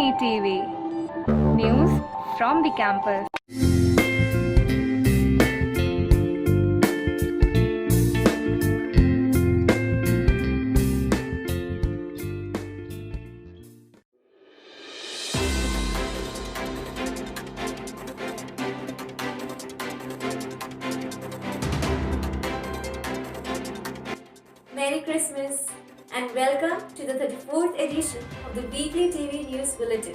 Shalini TV. News from the campus. Merry Christmas and welcome to the 34th edition of the weekly TV News Bulletin.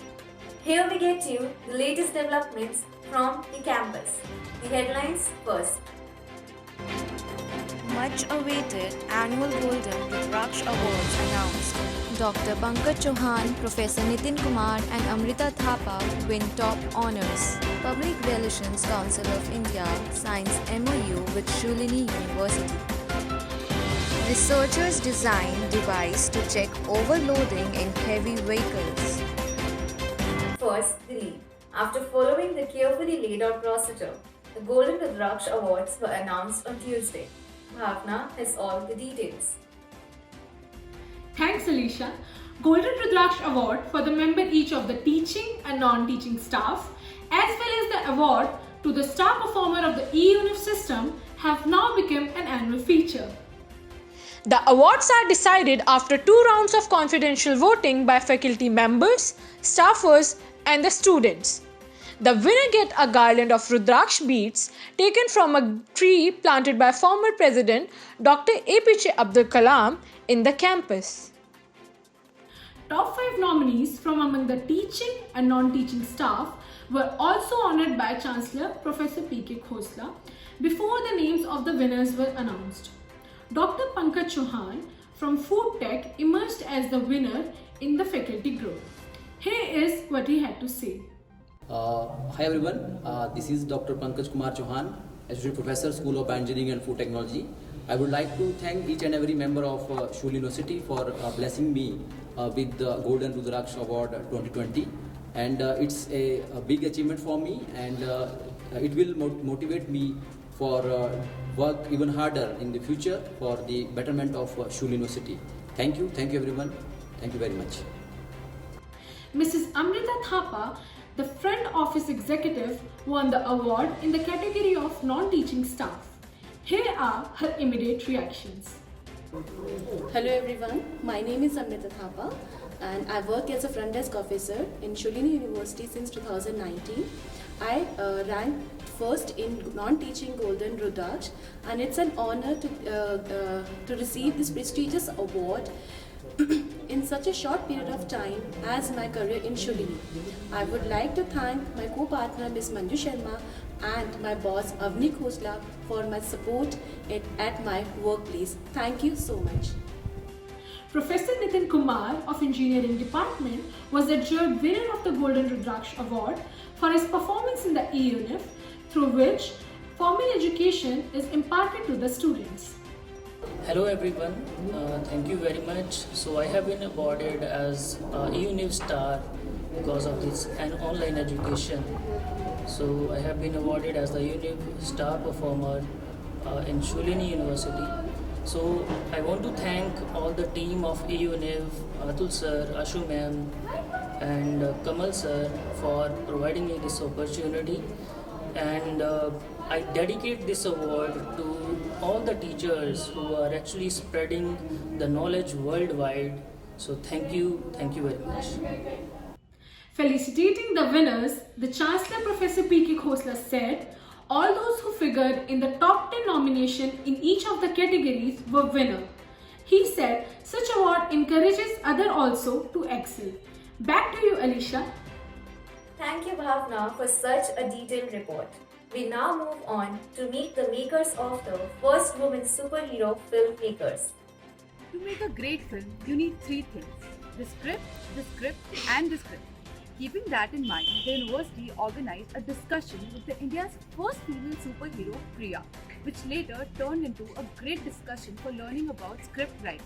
Here we get you the latest developments from the campus. The headlines first. Much awaited annual Golden Rudraksh Awards announced. Dr. Pankaj Chauhan, Professor Nitin Kumar and Amrita Thapa win top honours. Public Relations Council of India signs MOU with Shalini University. Researchers design device to check overloading in heavy vehicles. First, the lead. After following the carefully laid out procedure, the Golden Rudraksh Awards were announced on Tuesday. Bhavna has all the details. Thanks, Alicia. Golden Rudraksh Award for the member each of the teaching and non-teaching staff, as well as the award to the star performer of the eUnif system, have now become an annual feature. The awards are decided after 2 rounds of confidential voting by faculty members, staffers, and the students. The winner gets a garland of Rudraksh beads taken from a tree planted by former President Dr. APJ Abdul Kalam in the campus. Top 5 nominees from among the teaching and non-teaching staff were also honoured by Chancellor Professor P.K. Khosla before the names of the winners were announced. Dr. Pankaj Chauhan from Food Tech emerged as the winner in the faculty group. Here is what he had to say. Hi everyone, this is Dr. Pankaj Kumar Chauhan, Associate Professor, School of Engineering and Food Technology. I would like to thank each and every member of Shalini University for blessing me with the Golden Rudraksh Award 2020. And it's a big achievement for me, and it will motivate me for work even harder in the future for the betterment of Shalini University. Thank you everyone. Thank you very much. Mrs. Amrita Thapa, the front office executive, won the award in the category of non-teaching staff. Here are her immediate reactions. Hello everyone, my name is Amrita Thapa and I work as a front desk officer in Shalini University since 2019. I ranked first in non-teaching Golden Rudraksh, and it's an honor to receive this prestigious award in such a short period of time as my career in Shalini. I would like to thank my co-partner Ms. Manju Sharma and my boss Avni Khosla for my support at my workplace. Thank you so much. Professor Nitin Kumar of Engineering Department was adjudged winner of the Golden Rudraksh Award for his performance in the eUnif, through which formal education is imparted to the students. Hello everyone, thank you very much. So I have been awarded as eUnif star because of this and online education. So I have been awarded as the eUnif star performer in Shalini University. So I want to thank all the team of eUnif, Atul sir, Ashu ma'am and Kamal sir for providing me this opportunity, and I dedicate this award to all the teachers who are actually spreading the knowledge worldwide. So thank you very much. Felicitating the winners, the Chancellor Professor P.K. Khosla said, all those who figured in the top 10 nomination in each of the categories were winner. He said such award encourages others also to excel. Back to you, Alicia. Thank you, Bhavna, for such a detailed report. We now move on to meet the makers of the first women superhero filmmakers. To make a great film, you need 3 things: the script, and the script. Keeping that in mind, the university organized a discussion with the India's first female superhero, Priya, which later turned into a great discussion for learning about script writing.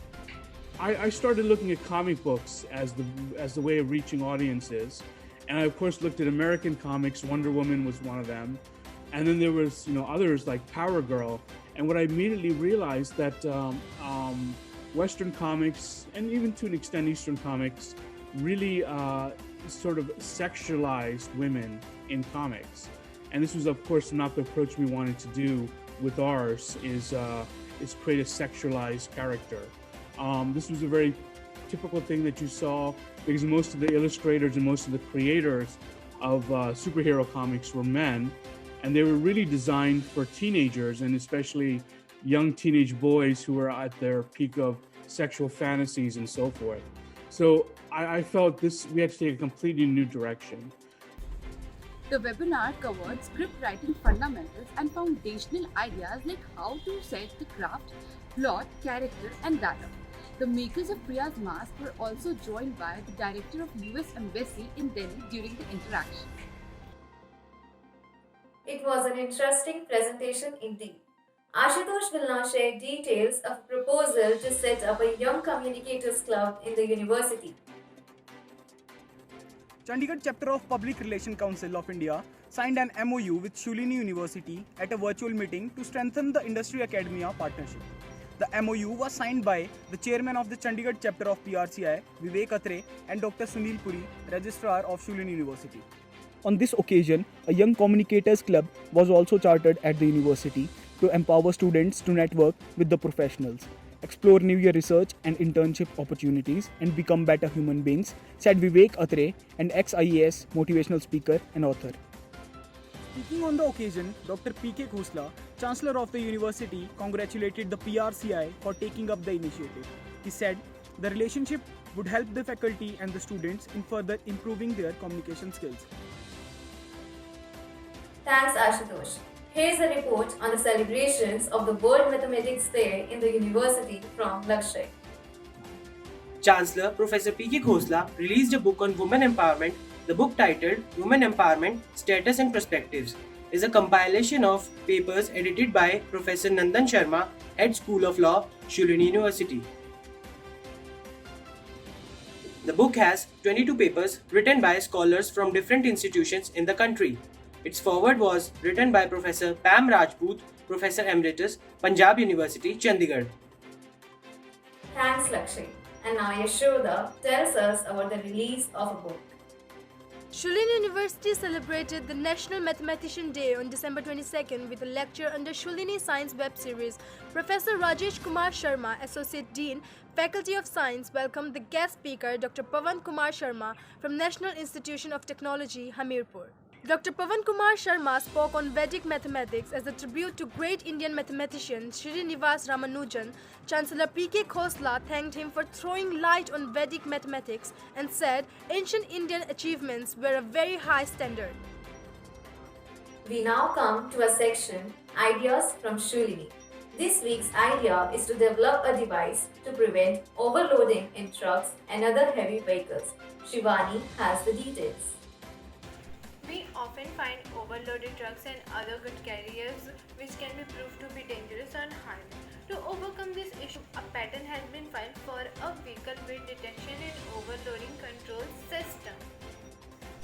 I started looking at comic books as the way of reaching audiences, and I of course looked at American comics. Wonder Woman was one of them, and then there was others like Power Girl. And what I immediately realized that Western comics, and even to an extent Eastern comics, really sort of sexualized women in comics. And this was, of course, not the approach we wanted to do with ours, is create a sexualized character. This was a very typical thing that you saw, because most of the illustrators and most of the creators of superhero comics were men, and they were really designed for teenagers, and especially young teenage boys who were at their peak of sexual fantasies and so forth. So I felt we had to take a completely new direction. The webinar covered script writing fundamentals and foundational ideas like how to set the craft, plot, character, and data. The makers of Priya's mask were also joined by the director of US Embassy in Delhi during the interaction. It was an interesting presentation indeed. Ashutosh will now share details of a proposal to set up a Young Communicators Club in the university. Chandigarh chapter of Public Relations Council of India signed an MOU with Shulini University at a virtual meeting to strengthen the industry academia partnership. The MOU was signed by the chairman of the Chandigarh chapter of PRCI, Vivek Atre, and Dr. Sunil Puri, registrar of Shulini University. On this occasion, a Young Communicators Club was also chartered at the university to empower students to network with the professionals, explore new year research and internship opportunities, and become better human beings, said Vivek Atre, an ex-IAS motivational speaker and author. Speaking on the occasion, Dr. P.K. Khosla, Chancellor of the university, congratulated the PRCI for taking up the initiative. He said the relationship would help the faculty and the students in further improving their communication skills. Thanks, Ashutosh. Here's a report on the celebrations of the World Mathematics Day in the university from Lakshay. Chancellor Professor P.K. Khosla released a book on women empowerment. The book, titled Women Empowerment, Status and Perspectives, is a compilation of papers edited by Professor Nandan Sharma at School of Law, Shulini University. The book has 22 papers written by scholars from different institutions in the country. Its foreword was written by Professor Pam Rajput, Professor Emeritus, Punjab University, Chandigarh. Thanks, Lakshay. And now Yashoda tells us about the release of a book. Shulini University celebrated the National Mathematician Day on December 22nd with a lecture under Shulini Science web series. Professor Rajesh Kumar Sharma, Associate Dean, Faculty of Science, welcomed the guest speaker Dr. Pawan Kumar Sharma from National Institution of Technology, Hamirpur. Dr. Pawan Kumar Sharma spoke on Vedic mathematics as a tribute to great Indian mathematician Srinivas Ramanujan. Chancellor P.K. Khosla thanked him for throwing light on Vedic mathematics and said ancient Indian achievements were a very high standard. We now come to a section, Ideas from Shulini. This week's idea is to develop a device to prevent overloading in trucks and other heavy vehicles. Shivani has the details. We often find overloaded trucks and other goods carriers which can be proved to be dangerous on highway. To overcome this issue, a patent has been filed for a vehicle weight detection and overloading control system.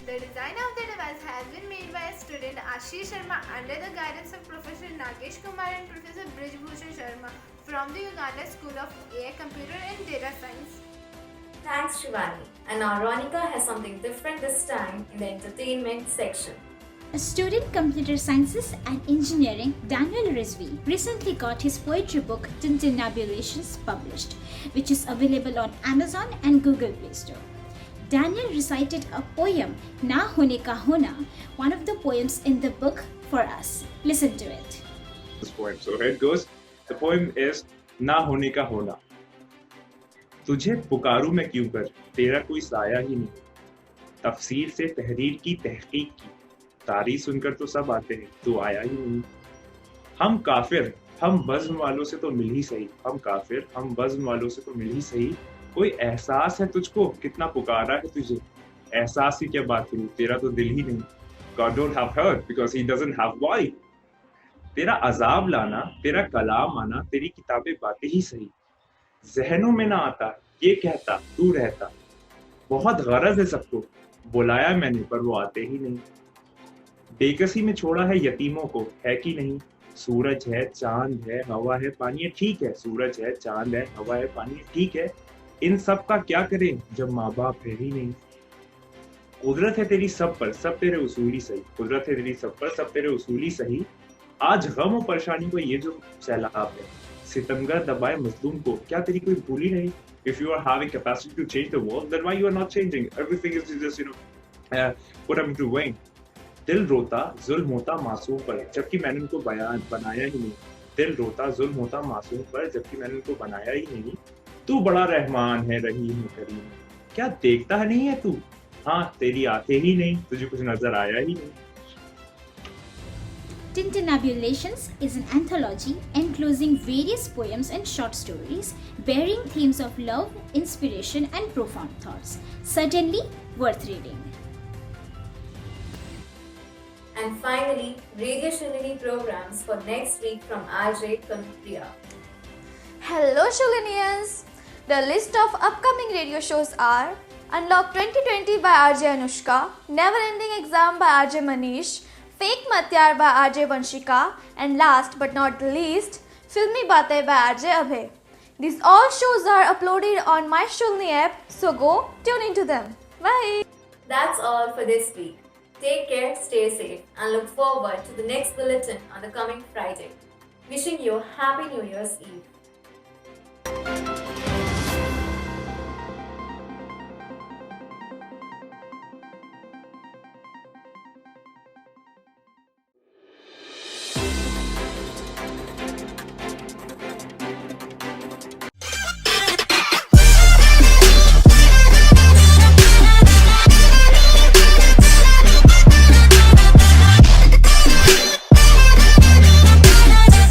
The design of the device has been made by student Ashish Sharma under the guidance of Professor Nagesh Kumar and Professor Brijbhushan Sharma from the Uganda School of AI, Computer and Data Science. Thanks, Shivani. And now Ronika has something different this time in the entertainment section. Student Computer Sciences and Engineering Daniel Rizvi recently got his poetry book Tintinabulations published, which is available on Amazon and Google Play Store. Daniel recited a poem, Na Hone Ka Hona, one of the poems in the book, for us. Listen to it. This poem. So here it goes. The poem is Na Hone Ka Hona. तुझे पुकारूं मैं क्यों कर, तेरा कोई साया ही नहीं, तफसीर से तहरीर की तहकीक की, तारीख सुनकर तो सब आते हैं, तू आया ही नहीं। हम काफिर, हम बज़्म वालों से तो मिल ही सही, हम काफिर, हम बज़्म वालों से तो मिल ही सही, कोई एहसास है तुझको, कितना पुकारा है तुझे, एहसास की क्या बात करूं, तेरा तो दिल ही नहीं। God don't have heart because he doesn't have body. तेरा अजाब लाना, तेरा कलाम आना, तेरी किताबें बातें ही सही, जहनों में ना आता, ये कहता तू रहता, बहुत गरज है सबको, बुलाया मैंने पर वो आते ही नहीं। बेकसी में छोड़ा है यतीमों को, है कि नहीं, सूरज है, चांद है, हवा है, पानी है, ठीक है, सूरज है, चांद है, हवा है, पानी है, ठीक है, इन सब का क्या करें जब माँ बाप है ही नहीं। कुदरत है तेरी सब पर, सब तेरे उसूली सही, कुदरत है तेरी सब पर, सब तेरे उसूली सही, आज गम और परेशानी को ये जो सैलाब है, सितमगर दबाए मजलूम को, क्या तेरी कोई भूल ही नहीं? If you are having capacity to change the world, then why you are not changing? Everything is just, what I'm doing. दिल रोता जुल्म होता मासूम पर, जबकि मैंने उनको बनाया ही नहीं। दिल रोता जुल्म होता मासूम पर, जबकि मैंने उनको बनाया ही नहीं। तू बड़ा रहमान है, रहीम करीम, क्या देखता नहीं है तू? हाँ, तेरी आते ही नहीं, तुझे कुछ नजर आया ही नहीं। Tintinabulations is an anthology enclosing various poems and short stories bearing themes of love, inspiration, and profound thoughts. Certainly worth reading. And finally, Radio Shalini programs for next week from RJ Kanupriya. Hello Shalinians! The list of upcoming radio shows are Unlock 2020 by RJ Anushka, Never Ending Exam by RJ Manish, Fake Matyar by RJ Vanshika, and last but not the least, Filmi Baatein by RJ Abhay. These all shows are uploaded on My Shulni app, so go tune into them. Bye! That's all for this week. Take care, stay safe, and look forward to the next bulletin on the coming Friday. Wishing you a Happy New Year's Eve.